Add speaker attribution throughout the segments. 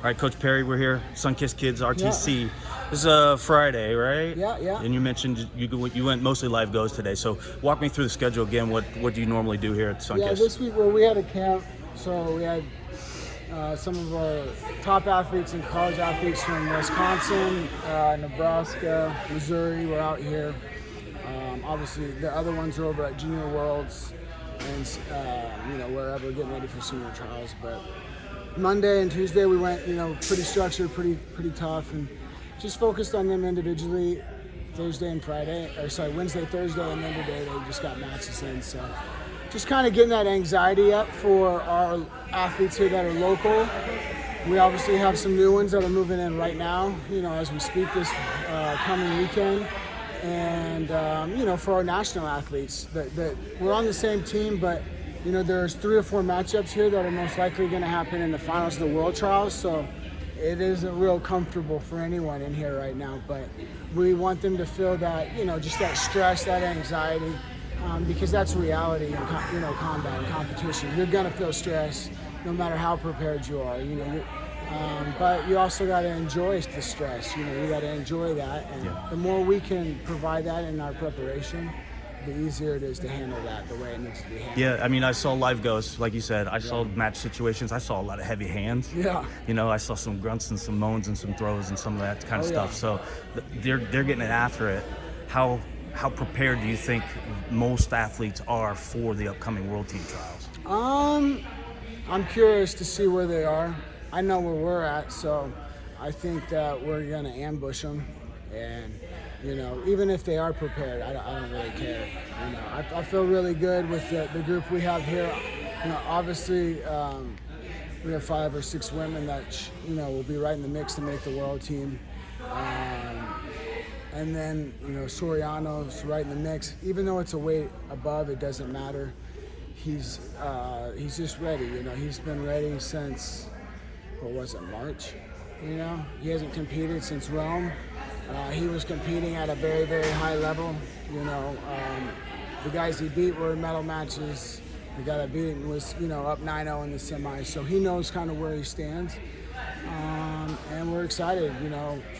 Speaker 1: All right, Coach Perry, we're here. Sunkist Kids, RTC. Yeah. This is Friday, right?
Speaker 2: Yeah.
Speaker 1: And you mentioned you went mostly live goes today. So walk me through the schedule again. What do you normally do here at Sunkist?
Speaker 2: Yeah, this week we had a camp. So we had some of our top athletes and college athletes from Wisconsin, Nebraska, Missouri were out here. Obviously, the other ones are over at Junior Worlds and wherever, getting ready for senior trials. But Monday and Tuesday we went, pretty structured, pretty tough, and just focused on them individually. Wednesday, Thursday, and then today they just got matches in. So just kind of getting that anxiety up for our athletes here that are local. We obviously have some new ones that are moving in right now, as we speak this coming weekend. And, for our national athletes, that we're on the same team, but, there's 3 or 4 matchups here that are most likely going to happen in the finals of the World Trials. So it isn't real comfortable for anyone in here right now, but we want them to feel that, just that stress, that anxiety, because that's reality in combat and competition. You're going to feel stress no matter how prepared you are, but you also got to enjoy the stress. You got to enjoy that, and the more we can provide that in our preparation, the easier it is to handle that the way it needs to be handled.
Speaker 1: Yeah, I mean, I saw live goes, like you said. I saw match situations. I saw a lot of heavy hands.
Speaker 2: Yeah.
Speaker 1: I saw some grunts and some moans and some throws and some of that kind of stuff. So they're getting it after it. How prepared do you think most athletes are for the upcoming World Team Trials?
Speaker 2: I'm curious to see where they are. I know where we're at, so I think that we're going to ambush them. And, even if they are prepared, I don't really care. I feel really good with the group we have here. Obviously, we have 5 or 6 women that, will be right in the mix to make the world team. And then, Soriano's right in the mix. Even though it's a weight above, it doesn't matter. He's just ready. He's been ready since, March? He hasn't competed since Rome. He was competing at a very, very high level. The guys he beat were in medal matches. The guy that beat him was, up 9-0 in the semis. So he knows kind of where he stands. And we're excited,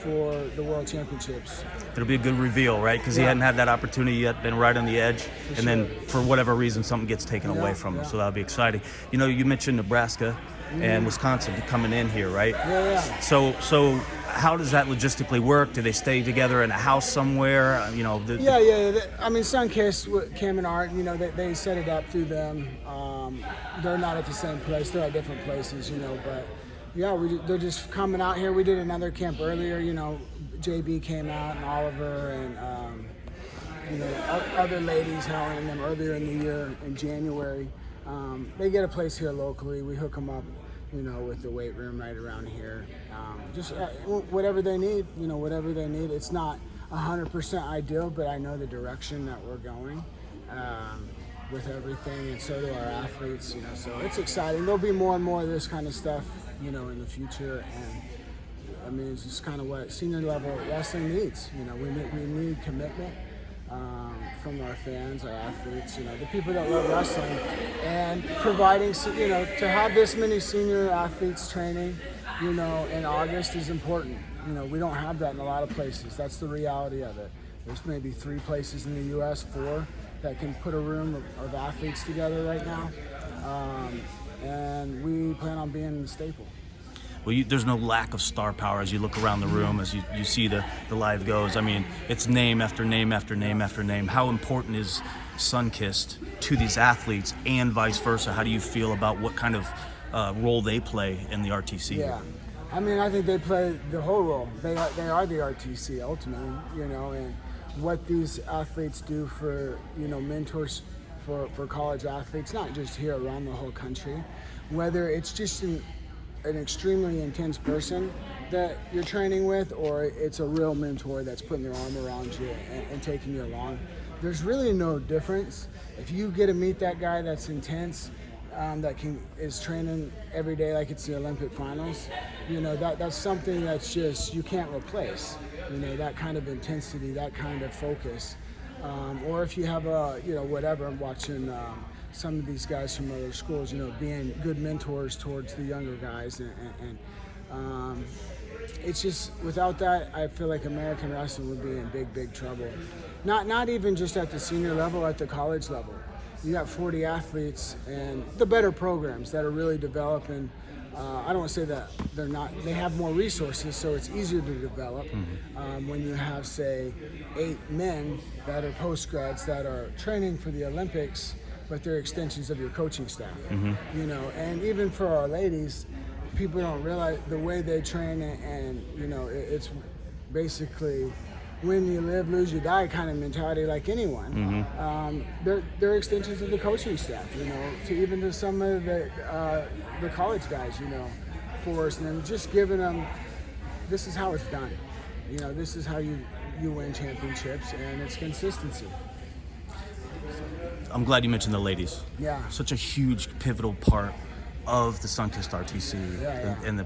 Speaker 2: for the World Championships.
Speaker 1: It'll be a good reveal, right? Because he hadn't had that opportunity yet, been right on the edge. Then for whatever reason, something gets taken away from him. So that'll be exciting. You mentioned Nebraska and Wisconsin coming in here, right?
Speaker 2: Yeah.
Speaker 1: So how does that logistically work? Do they stay together in a house somewhere?
Speaker 2: I mean, Sunkist, Cam and Art, they set it up through them. They're not at the same place. They're at different places, but they're just coming out here. We did another camp earlier. JB came out and Oliver and other ladies, Helen and them earlier in the year in January. They get a place here locally. We hook them up, with the weight room right around here. Just whatever they need, whatever they need. It's not 100% ideal, but I know the direction that we're going with everything, and so do our athletes, so it's exciting. There'll be more and more of this kind of stuff, in the future, and I mean, it's just kind of what senior level wrestling needs. We need commitment from our fans, our athletes, the people that love wrestling, and providing, to have this many senior athletes training, in August is important. We don't have that in a lot of places. That's the reality of it. There's maybe 3 places in the U.S., 4, that can put a room of athletes together right now, and we plan on being the staple.
Speaker 1: Well, there's no lack of star power as you look around the room, as you see the live goes. I mean, it's name after name after name after name. How important is Sunkist to these athletes and vice versa? How do you feel about what kind of role they play in the RTC?
Speaker 2: Yeah, I mean, I think they play the whole role. They are the RTC ultimately, and what these athletes do for, mentors for college athletes, not just here, around the whole country, whether it's just an extremely intense person that you're training with, or it's a real mentor that's putting their arm around you and taking you along. There's really no difference. If you get to meet that guy that's intense, is training every day like it's the Olympic finals, that's something that's just, you can't replace, that kind of intensity, that kind of focus. Or if you have whatever, I'm watching some of these guys from other schools, being good mentors towards the younger guys, and it's just, without that, I feel like American wrestling would be in big trouble. Not even just at the senior level, at the college level. You got 40 athletes and the better programs that are really developing. I don't want to say that they have more resources, so it's easier to develop. When you have, say, 8 men that are post-grads that are training for the Olympics, but they're extensions of your coaching staff. And even for our ladies, people don't realize the way they train, and it's basically win you live, lose you die kind of mentality, like anyone. They're extensions of the coaching staff, to some of the college guys, for us, and then just giving them, this is how it's done. This is how you win championships, and it's consistency.
Speaker 1: I'm glad you mentioned the ladies.
Speaker 2: Yeah.
Speaker 1: Such a huge pivotal part of the Sunkist RTC and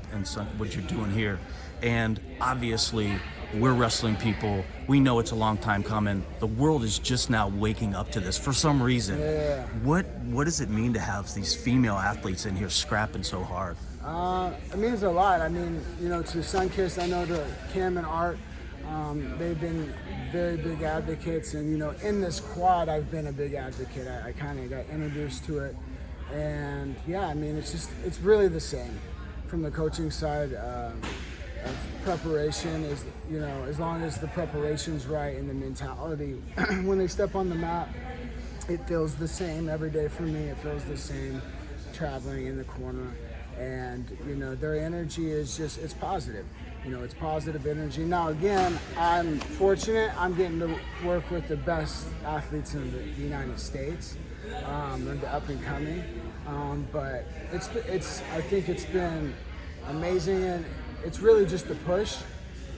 Speaker 1: what you're doing here. And obviously, we're wrestling people. We know it's a long time coming. The world is just now waking up to this for some reason.
Speaker 2: Yeah.
Speaker 1: What does it mean to have these female athletes in here scrapping so hard?
Speaker 2: It means a lot. I mean, to Sunkist, I know to Cam and Art, they've been very big advocates, and in this quad, I've been a big advocate. I kind of got introduced to it, and yeah, I mean, it's really the same from the coaching side. Of preparation is, as long as the preparation's right and the mentality, when they step on the mat, it feels the same every day for me. It feels the same traveling in the corner, and their energy is just, it's positive. It's positive energy. Now again, I'm fortunate. I'm getting to work with the best athletes in the United States, and the up and coming. But I think it's been amazing, and it's really just the push.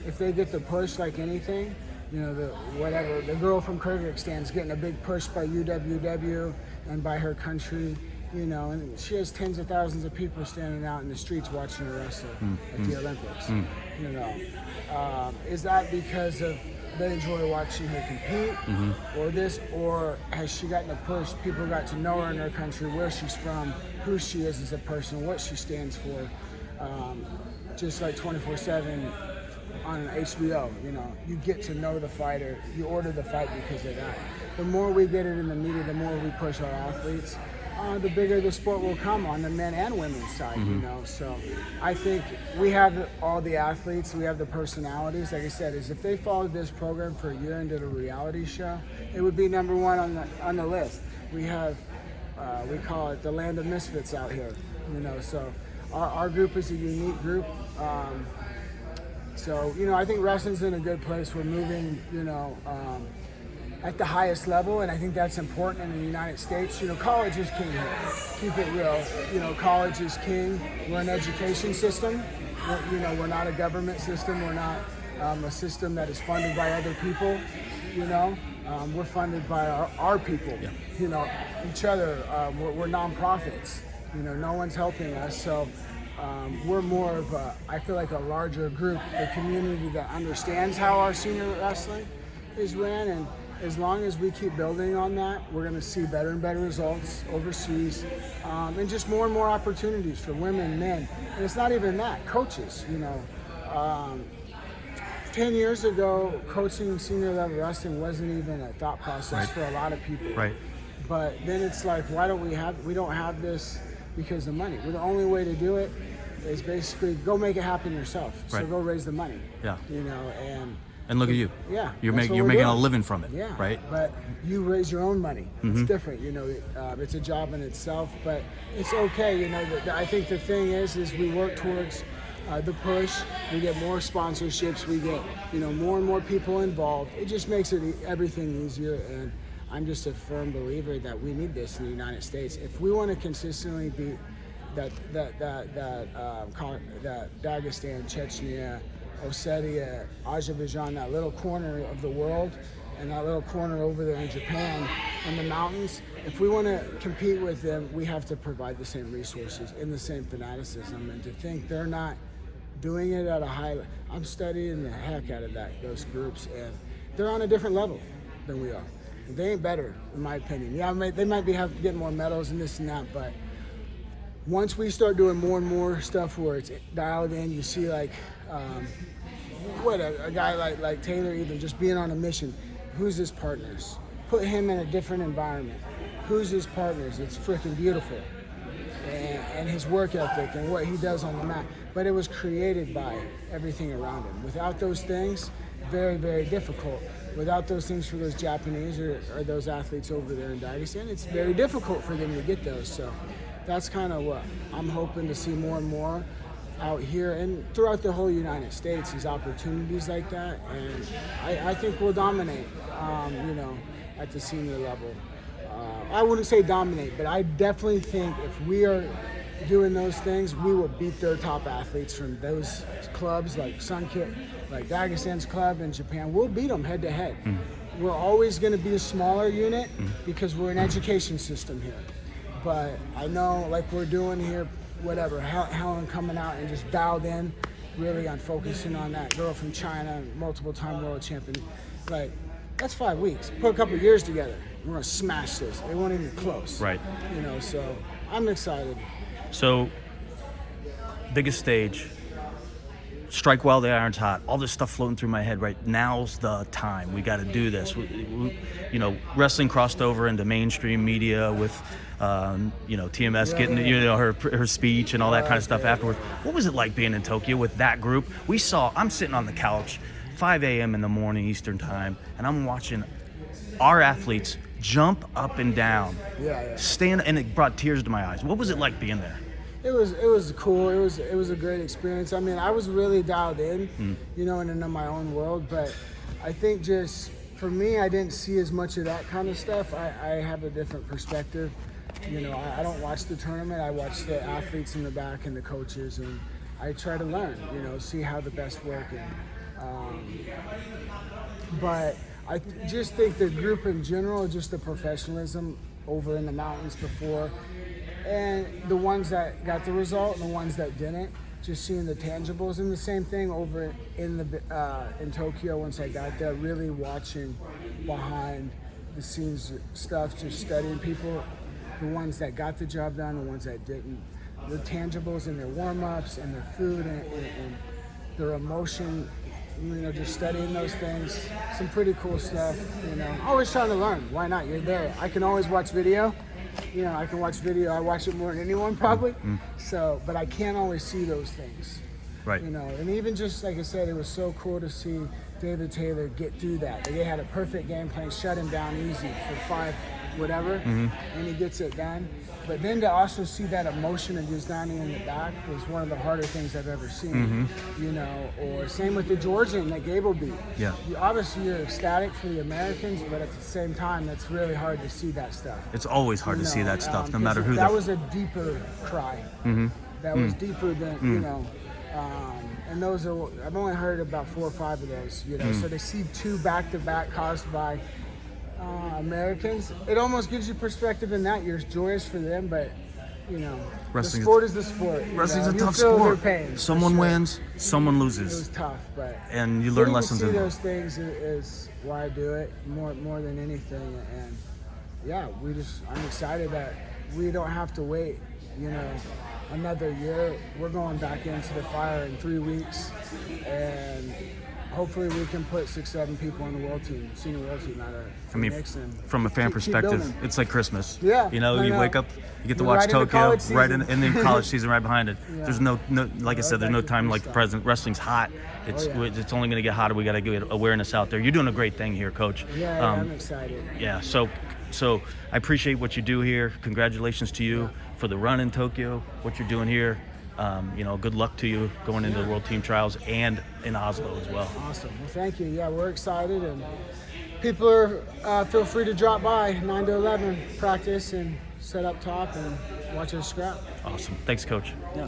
Speaker 2: If they get the push, like anything, the girl from Kyrgyzstan's getting a big push by UWW and by her country, and she has tens of thousands of people standing out in the streets watching her wrestle at the Olympics. Is that because of they enjoy watching her compete, or has she gotten a push? People got to know her in her country, where she's from, who she is as a person, what she stands for. Just like 24/7 on HBO, you get to know the fighter. You order the fight because of that. The more we get it in the media, the more we push our athletes, the bigger the sport will come on the men and women's side. So I think we have all the athletes, we have the personalities. Like I said, if they followed this program for a year and did a reality show, it would be number one on the list. We have, we call it the land of misfits out here. So our group is a unique group. I think wrestling's in a good place. We're moving, at the highest level, and I think that's important in the United States. College is king here. Keep it real. College is king. We're an education system. We're not a government system. We're not a system that is funded by other people. We're funded by our people. Each other. We're nonprofits. No one's helping us. So we're more of I feel like a larger group, the community that understands how our senior wrestling is ran, and as long as we keep building on that, we're going to see better and better results overseas, and just more and more opportunities for women, men. And it's not even that, coaches, 10 years ago, coaching senior level wrestling wasn't even a thought process for a lot of people.
Speaker 1: Right.
Speaker 2: But then it's like, we don't have this because of money. The only way to do it is basically go make it happen yourself. So go raise the money.
Speaker 1: Yeah.
Speaker 2: And
Speaker 1: look at you.
Speaker 2: Yeah.
Speaker 1: You're making a living from it.
Speaker 2: Yeah.
Speaker 1: Right.
Speaker 2: But you raise your own money. It's different. It's a job in itself, but it's okay. I think the thing is we work towards the push. We get more sponsorships. We get more and more people involved. It just makes everything easier. And I'm just a firm believer that we need this in the United States if we want to consistently beat that Dagestan, Chechnya, Ossetia, Azerbaijan, that little corner of the world, and that little corner over there in Japan, in the mountains. If we want to compete with them, we have to provide the same resources and the same fanaticism. And to think they're not doing it at a high level, I'm studying the heck out of those groups, and they're on a different level than we are. They ain't better, in my opinion. Yeah, they might be getting more medals and this and that, but once we start doing more and more stuff where it's dialed in, you see like a guy like Taylor even just being on a mission. Who's his partners? Put him in a different environment. Who's his partners? It's freaking beautiful. And his work ethic and what he does on the mat. But it was created by everything around him. Without those things, very, very difficult. Without those things for those Japanese or those athletes over there in Dagestan, it's very difficult for them to get those. So that's kind of what I'm hoping to see more and more out here and throughout the whole United States, these opportunities like that. And I think we'll dominate, at the senior level. I wouldn't say dominate, but I definitely think if we are doing those things, we will beat their top athletes from those clubs like Sunkist, like Dagestan's club in Japan. We'll beat them head to head. We're always going to be a smaller unit because we're an education system here. But I know, like we're doing here, whatever, Helen coming out and just dialed in really on focusing on that girl from China, multiple-time world champion. Like, that's 5 weeks. Put a couple of years together. We're going to smash this. It won't even be close.
Speaker 1: Right.
Speaker 2: So I'm excited.
Speaker 1: So, biggest stage, strike while the iron's hot, all this stuff floating through my head, right? Now's the time. We got to do this. Wrestling crossed over into mainstream media with, TMS getting, her speech and all that kind of stuff afterwards. What was it like being in Tokyo with that group? I'm sitting on the couch, 5 a.m. in the morning Eastern time, and I'm watching our athletes jump up and down, stand, and it brought tears to my eyes. What was it like being there?
Speaker 2: It was cool. It was a great experience. I mean, I was really dialed in, and in my own world. But I think just for me, I didn't see as much of that kind of stuff. I have a different perspective. I don't watch the tournament. I watch the athletes in the back and the coaches, and I try to learn. See how the best work. But I just think the group in general, just the professionalism over in the mountains before. And the ones that got the result and the ones that didn't, just seeing the tangibles. And the same thing over in Tokyo once I got there, really watching behind the scenes stuff, just studying people, the ones that got the job done, the ones that didn't, the tangibles in their warm-ups and their food and their emotion, just studying those things. Some pretty cool stuff, Always trying to learn. Why not? You're there. I can always watch video. I can watch video. I watch it more than anyone probably. So, but I can't always see those things.
Speaker 1: Right.
Speaker 2: And even just like I said, it was so cool to see David Taylor get through that. They had a perfect game plan, shut him down easy for 5 whatever, and he gets it done. But then to also see that emotion of Yazdani in the back was one of the harder things I've ever seen. Or same with the Georgian that Gable beat.
Speaker 1: Yeah.
Speaker 2: Obviously you're ecstatic for the Americans, but at the same time, it's really hard to see that stuff.
Speaker 1: It's always hard to see that stuff, no matter who.
Speaker 2: That was a deeper cry. That was deeper than and those are, I've only heard about 4 or 5 of those. So to see 2 back-to-back caused by Americans, it almost gives you perspective in that. You're joyous for them, but the sport is the sport.
Speaker 1: Wrestling's a
Speaker 2: you
Speaker 1: tough
Speaker 2: feel
Speaker 1: sport.
Speaker 2: Their pain,
Speaker 1: someone wins, someone loses.
Speaker 2: It was tough, but
Speaker 1: and you learn lessons
Speaker 2: in
Speaker 1: in
Speaker 2: those things is why I do it more than anything. And I'm excited that we don't have to wait another year. We're going back into the fire in 3 weeks, and hopefully we can put 6-7 people on the senior world team out of Phoenix.
Speaker 1: From a fan perspective, it's like Christmas.
Speaker 2: Yeah,
Speaker 1: you wake up, you get to watch Tokyo, right in the college season right behind it. Yeah. There's no like I said, there's no time like the present. Wrestling's hot. It's only going to get hotter. We got to get awareness out there. You're doing a great thing here, Coach.
Speaker 2: Yeah, I'm excited.
Speaker 1: Yeah, so I appreciate what you do here. Congratulations to you for the run in Tokyo, what you're doing here. Good luck to you going into the World Team Trials and in Oslo as well.
Speaker 2: Awesome. Well, thank you. Yeah, we're excited, and people are feel free to drop by 9 to 11, practice and set up top and watch us scrap.
Speaker 1: Awesome. Thanks, Coach.
Speaker 2: Yeah.